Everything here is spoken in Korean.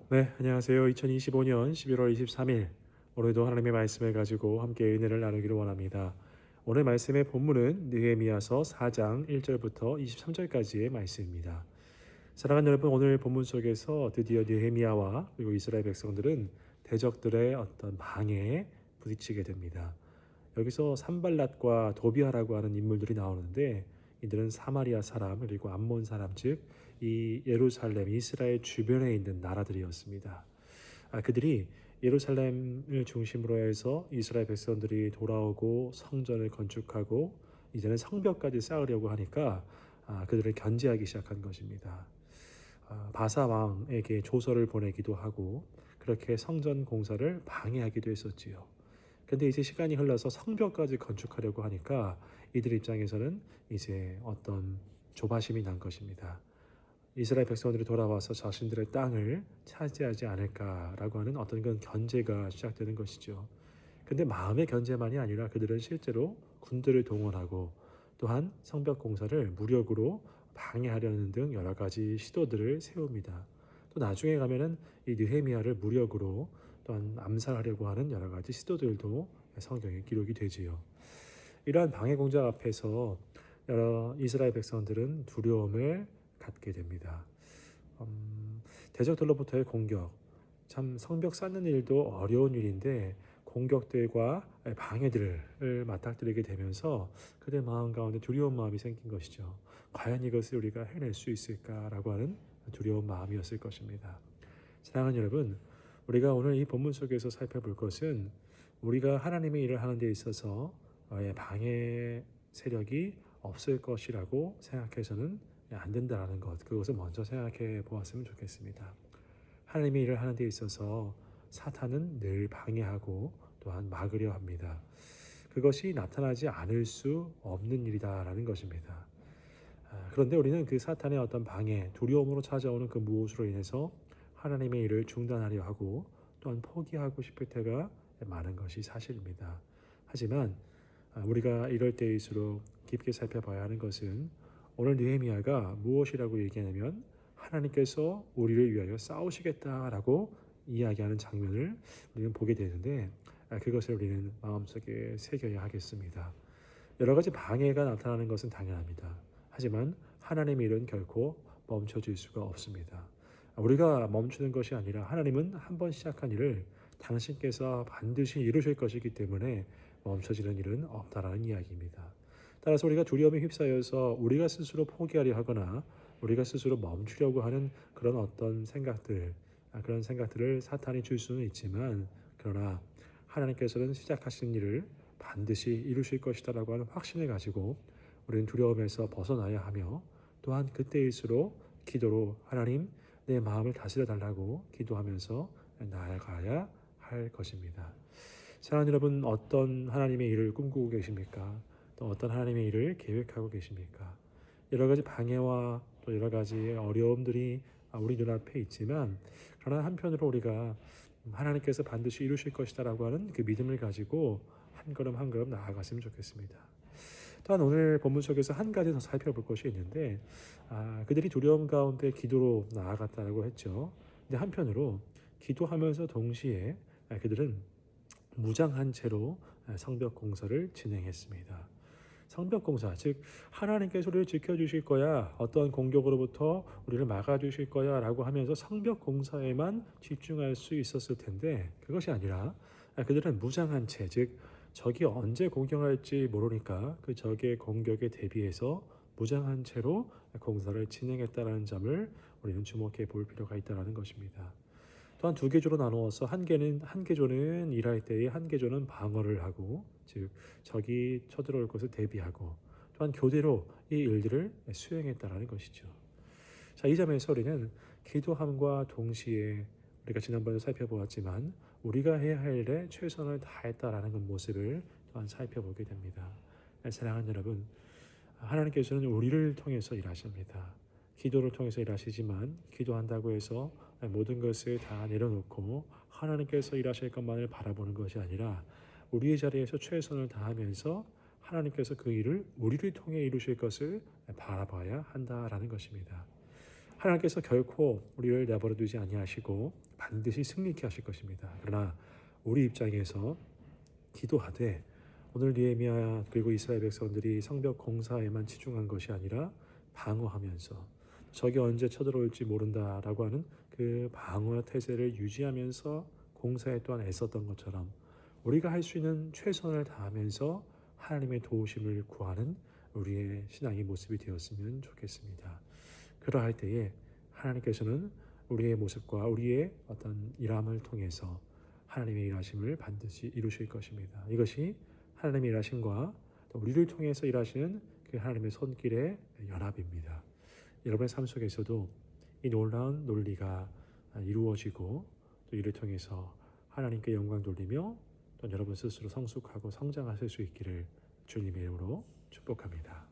네, 안녕하세요. 2025년 11월 23일 오늘도 하나님의 말씀을 가지고 함께 은혜를 나누기를 원합니다. 오늘 말씀의 본문은 느헤미야서 4장 1절부터 23절까지의 말씀입니다. 사랑하는 여러분, 오늘 본문 속에서 드디어 느헤미야와 그리고 이스라엘 백성들은 대적들의 어떤 방해에 부딪히게 됩니다. 여기서 산발랏과 도비아라고 하는 인물들이 나오는데, 이들은 사마리아 사람 그리고 암몬 사람, 즉 이 예루살렘 이스라엘 주변에 있는 나라들이었습니다. 그들이 예루살렘을 중심으로 해서 이스라엘 백성들이 돌아오고 성전을 건축하고 이제는 성벽까지 쌓으려고 하니까 그들을 견제하기 시작한 것입니다. 바사 왕에게 조서를 보내기도 하고 그렇게 성전 공사를 방해하기도 했었지요. 근데 이제 시간이 흘러서 성벽까지 건축하려고 하니까 이들 입장에서는 이제 어떤 조바심이 난 것입니다. 이스라엘 백성들이 돌아와서 자신들의 땅을 차지하지 않을까라고 하는 어떤 그런 견제가 시작되는 것이죠. 근데 마음의 견제만이 아니라 그들은 실제로 군대를 동원하고 또한 성벽 공사를 무력으로 방해하려는 등 여러 가지 시도들을 세웁니다. 또 나중에 가면은 이 느헤미야를 무력으로 또한 암살하려고 하는 여러 가지 시도들도 성경에 기록이 되지요. 이러한 방해 공작 앞에서 여러 이스라엘 백성들은 두려움을 갖게 됩니다. 대적들로부터의 공격, 참 성벽 쌓는 일도 어려운 일인데 공격들과 방해들을 맞닥뜨리게 되면서 그들 마음 가운데 두려운 마음이 생긴 것이죠. 과연 이것을 우리가 해낼 수 있을까라고 하는 두려운 마음이었을 것입니다. 사랑하는 여러분, 우리가 오늘 이 본문 속에서 살펴볼 것은 우리가 하나님의 일을 하는 데 있어서 방해 세력이 없을 것이라고 생각해서는 안 된다는 것, 그것을 먼저 생각해 보았으면 좋겠습니다. 하나님의 일을 하는 데 있어서 사탄은 늘 방해하고 또한 막으려 합니다. 그것이 나타나지 않을 수 없는 일이다라는 것입니다. 그런데 우리는 그 사탄의 어떤 방해, 두려움으로 찾아오는 그 무엇으로 인해서 하나님의 일을 중단하려 하고 또한 포기하고 싶을 때가 많은 것이 사실입니다. 하지만 우리가 이럴 때일수록 깊게 살펴봐야 하는 것은 오늘 느헤미야가 무엇이라고 얘기하냐면 하나님께서 우리를 위하여 싸우시겠다라고 이야기하는 장면을 우리는 보게 되는데, 그것을 우리는 마음속에 새겨야 하겠습니다. 여러 가지 방해가 나타나는 것은 당연합니다. 하지만 하나님의 일은 결코 멈춰질 수가 없습니다. 우리가 멈추는 것이 아니라 하나님은 한번 시작한 일을 당신께서 반드시 이루실 것이기 때문에 멈춰지는 일은 없다라는 이야기입니다. 따라서 우리가 두려움에 휩싸여서 우리가 스스로 포기하려 하거나 우리가 스스로 멈추려고 하는 그런 어떤 생각들, 그런 생각들을 사탄이 줄 수는 있지만, 그러나 하나님께서는 시작하신 일을 반드시 이루실 것이다라고 하는 확신을 가지고 우리는 두려움에서 벗어나야 하며, 또한 그때일수록 기도로 하나님 내 마음을 다스려 달라고 기도하면서 나아가야 할 것입니다. 사랑하는 여러분, 어떤 하나님의 일을 꿈꾸고 계십니까? 또 어떤 하나님의 일을 계획하고 계십니까? 여러 가지 방해와 또 여러 가지 어려움들이 우리 눈앞에 있지만, 그러나 한편으로 우리가 하나님께서 반드시 이루실 것이다라고 하는 그 믿음을 가지고 한 걸음 한 걸음 나아갔으면 좋겠습니다. 또한 오늘 본문 속에서 한 가지 더 살펴볼 것이 있는데, 그들이 두려움 가운데 기도로 나아갔다고 했죠. 근데 한편으로 기도하면서 동시에 그들은 무장한 채로 성벽 공사를 진행했습니다. 성벽 공사, 즉 하나님께서 우리를 지켜주실 거야, 어떠한 공격으로부터 우리를 막아주실 거야 라고 하면서 성벽 공사에만 집중할 수 있었을 텐데, 그것이 아니라 그들은 무장한 채, 즉 적이 언제 공격할지 모르니까 그 적의 공격에 대비해서 무장한 채로 공사를 진행했다는 점을 우리는 주목해 볼 필요가 있다는 것입니다. 또한 두 개조로 나누어서 한 개조는 일할 때에 한 개조는 방어를 하고, 즉 적이 쳐들어올 것을 대비하고, 또한 교대로 이 일들을 수행했다라는 것이죠. 자, 이 점에서 우리는 기도함과 동시에 우리가 지난번에 살펴보았지만 우리가 해야 할 일에 최선을 다했다라는 그 모습을 또한 살펴보게 됩니다. 사랑하는 여러분, 하나님께서는 우리를 통해서 일하십니다. 기도를 통해서 일하시지만 기도한다고 해서 모든 것을 다 내려놓고 하나님께서 일하실 것만을 바라보는 것이 아니라 우리의 자리에서 최선을 다하면서 하나님께서 그 일을 우리를 통해 이루실 것을 바라봐야 한다라는 것입니다. 하나님께서 결코 우리를 내버려 두지 아니하시고 반드시 승리케 하실 것입니다. 그러나 우리 입장에서 기도하되 오늘 느헤미야 그리고 이스라엘 백성들이 성벽 공사에만 치중한 것이 아니라 방어하면서 적이 언제 쳐들어올지 모른다라고 하는 그 방어 태세를 유지하면서 공사에 또한 애썼던 것처럼 우리가 할 수 있는 최선을 다하면서 하나님의 도우심을 구하는 우리의 신앙의 모습이 되었으면 좋겠습니다. 그러할 때에 하나님께서는 우리의 모습과 우리의 어떤 일함을 통해서 하나님의 일하심을 반드시 이루실 것입니다. 이것이 하나님의 일하심과 또 우리를 통해서 일하시는 그 하나님의 손길의 연합입니다. 여러분의 삶 속에서도 이 놀라운 논리가 이루어지고 또 이를 통해서 하나님께 영광 돌리며 또 여러분 스스로 성숙하고 성장하실 수 있기를 주님의 이름으로 축복합니다.